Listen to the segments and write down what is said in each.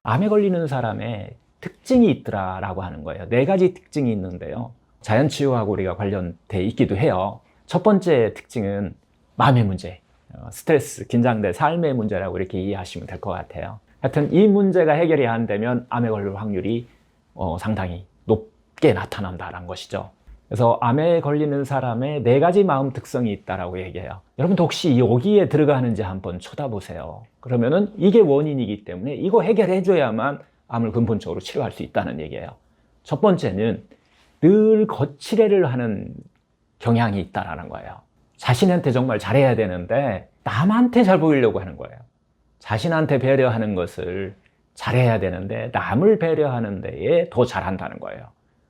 암에 걸리는 사람의 특징이 있더라라고 하는 거예요. 4가지 특징이 있는데요. 자연치유하고 우리가 관련돼 있기도 해요. 첫 번째 특징은 마음의 문제, 스트레스, 긴장된 삶의 문제라고 이렇게 이해하시면 될 것 같아요. 하여튼 이 문제가 해결이 안 되면 암에 걸릴 확률이 상당히 높게 나타난다는 것이죠. 그래서 암에 걸리는 사람의 4가지 마음 특성이 있다라고 얘기해요. 여러분도 혹시 여기에 들어가는지 한번 쳐다보세요. 그러면은 이게 원인이기 때문에 이거 해결해줘야만 암을 근본적으로 치료할 수 있다는 얘기예요. 첫 번째는 늘 거칠애를 하는 경향이 있다라는 거예요. 자신한테 정말 잘해야 되는데 남한테 잘 보이려고 하는 거예요. 자신한테 배려하는 것을 잘해야 되는데 남을 배려하는 데에 더 잘한다는 거예요.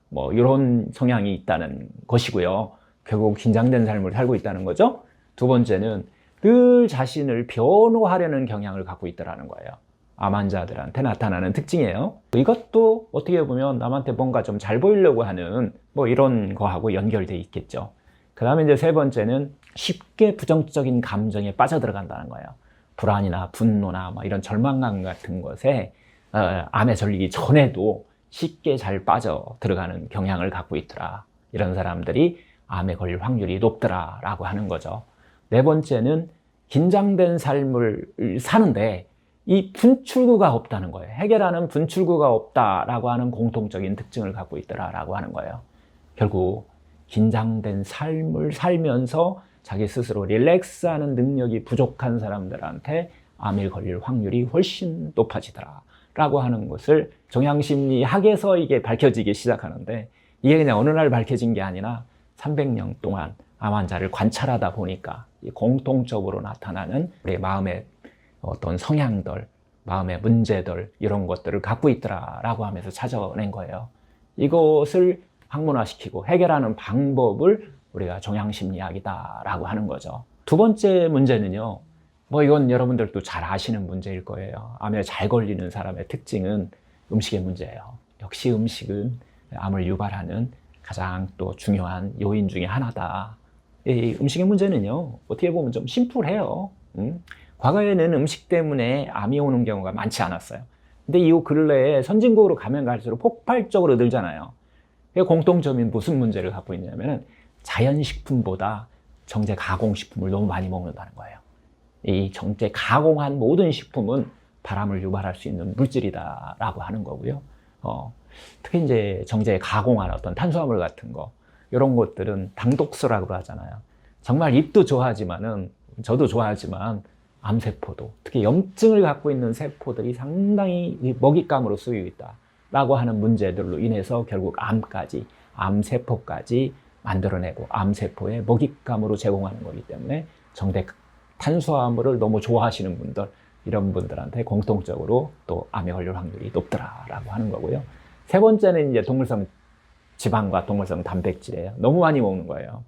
뭐 이런 성향이 있다는 것이고요. 결국 긴장된 삶을 살고 있다는 거죠. 두 번째는 늘 자신을 변호하려는 경향을 갖고 있다는 거예요. 암 환자들한테 나타나는 특징이에요. 이것도 어떻게 보면 남한테 뭔가 좀 잘 보이려고 하는 뭐 이런 거하고 연결돼 있겠죠. 그 다음에 이제 세 번째는 쉽게 부정적인 감정에 빠져들어간다는 거예요. 불안이나 분노나 뭐 이런 절망감 같은 것에 암에 걸리기 전에도 쉽게 잘 빠져 들어가는 경향을 갖고 있더라. 이런 사람들이 암에 걸릴 확률이 높더라라고 하는 거죠. 네 번째는 긴장된 삶을 사는데 이 분출구가 없다는 거예요. 해결하는 분출구가 없다라고 하는 공통적인 특징을 갖고 있더라라고 하는 거예요. 결국 긴장된 삶을 살면서 자기 스스로 릴렉스하는 능력이 부족한 사람들한테 암에 걸릴 확률이 훨씬 높아지더라라고 하는 것을 종양심리학에서 이게 밝혀지기 시작하는데, 이게 그냥 어느 날 밝혀진 게 아니라 300년 동안 암 환자를 관찰하다 보니까 공통적으로 나타나는 우리 마음의 어떤 성향들, 마음의 문제들, 이런 것들을 갖고 있더라라고 하면서 찾아낸 거예요. 이것을 학문화시키고 해결하는 방법을 우리가 종양심리학이다라고 하는 거죠. 두 번째 문제는요, 뭐 이건 여러분들도 잘 아시는 문제일 거예요. 암에 잘 걸리는 사람의 특징은 음식의 문제예요. 역시 음식은 암을 유발하는 가장 또 중요한 요인 중에 하나다. 이 음식의 문제는요, 어떻게 보면 좀 심플해요. 과거에는 음식 때문에 암이 오는 경우가 많지 않았어요. 근데 이 근래에 선진국으로 가면 갈수록 폭발적으로 늘잖아요. 공통점이 무슨 문제를 갖고 있냐면 자연식품보다 정제 가공식품을 너무 많이 먹는다는 거예요. 이 정제 가공한 모든 식품은 바람을 유발할 수 있는 물질이다라고 하는 거고요. 특히 이제 정제 가공한 어떤 탄수화물 같은 거, 이런 것들은 당독소라고 하잖아요. 정말 입도 좋아하지만은, 저도 좋아하지만 암세포도, 특히 염증을 갖고 있는 세포들이 상당히 먹잇감으로 쓰이고 있다라고 하는 문제들로 인해서 결국 암까지, 암세포까지 만들어내고 암세포의 먹잇감으로 제공하는 거기 때문에 정제 탄수화물을 너무 좋아하시는 분들, 이런 분들한테 공통적으로 또 암에 걸릴 확률이 높더라라고 하는 거고요. 세 번째는 이제 동물성 지방과 동물성 단백질이에요. 너무 많이 먹는 거예요.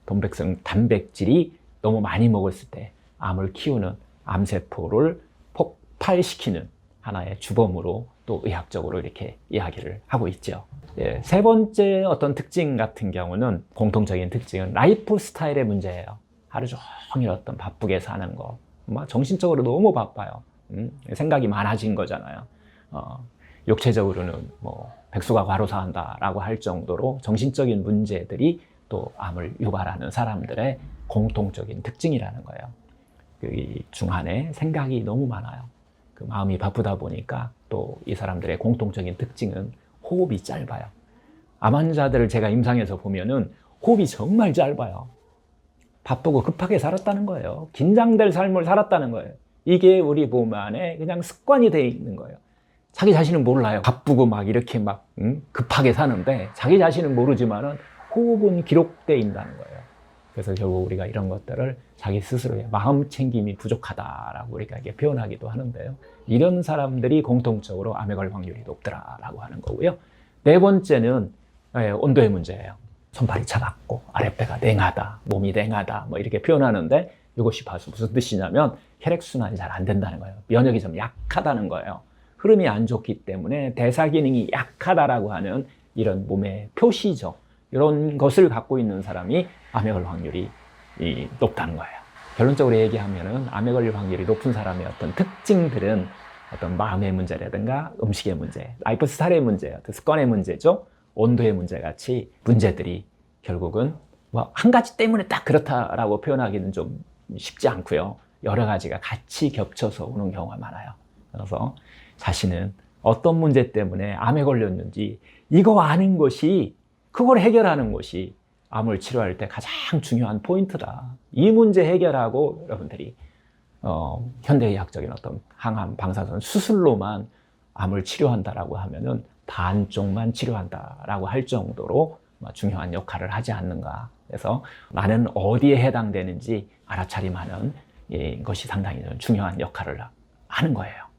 동물성 단백질이 너무 많이 먹었을 때 암을 키우는, 암세포를 폭발시키는 하나의 주범으로 또 의학적으로 이렇게 이야기를 하고 있죠. 예, 세 번째 어떤 특징 같은 경우는, 공통적인 특징은 라이프 스타일의 문제예요. 하루 종일 어떤 바쁘게 사는 거, 정신적으로 너무 바빠요. 생각이 많아진 거잖아요. 육체적으로는 뭐 백수가 과로사한다라고 할 정도로 정신적인 문제들이 또 암을 유발하는 사람들의 공통적인 특징이라는 거예요. 그 중간에 생각이 너무 많아요. 그 마음이 바쁘다 보니까 또 이 사람들의 공통적인 특징은 호흡이 짧아요. 암 환자들을 제가 임상에서 보면은 호흡이 정말 짧아요. 바쁘고 급하게 살았다는 거예요. 긴장될 삶을 살았다는 거예요. 이게 우리 몸 안에 그냥 습관이 되어 있는 거예요. 자기 자신은 몰라요. 바쁘고 막 이렇게 막 급하게 사는데 자기 자신은 모르지만은 호흡은 기록되어 있다는 거예요. 그래서 결국 우리가 이런 것들을 자기 스스로의 마음 챙김이 부족하다라고 우리가 이게 표현하기도 하는데요. 이런 사람들이 공통적으로 암에 걸릴 확률이 높더라라고 하는 거고요. 네 번째는 온도의 문제예요. 손발이 차갑고 아랫배가 냉하다, 몸이 냉하다, 뭐 이렇게 표현하는데, 이것이 무슨 뜻이냐면 혈액순환이 잘 안 된다는 거예요. 면역이 좀 약하다는 거예요. 흐름이 안 좋기 때문에 대사 기능이 약하다라고 하는 이런 몸의 표시죠. 이런 것을 갖고 있는 사람이 암에 걸릴 확률이 높다는 거예요. 결론적으로 얘기하면은 암에 걸릴 확률이 높은 사람의 어떤 특징들은 어떤 마음의 문제라든가 음식의 문제, 라이프 스타일의 문제, 어떤 습관의 문제죠. 온도의 문제 같이 문제들이 결국은 뭐 한 가지 때문에 딱 그렇다라고 표현하기는 좀 쉽지 않고요. 여러 가지가 같이 겹쳐서 오는 경우가 많아요. 그래서 자신은 어떤 문제 때문에 암에 걸렸는지 이거 아는 것이, 그걸 해결하는 것이 암을 치료할 때 가장 중요한 포인트다. 이 문제 해결하고 여러분들이 현대의학적인 어떤 항암, 방사선 수술로만 암을 치료한다라고 하면은 반쪽만 치료한다라고 할 정도로 중요한 역할을 하지 않는가. 그래서 나는 어디에 해당되는지 알아차림하는 것이 상당히 중요한 역할을 하는 거예요.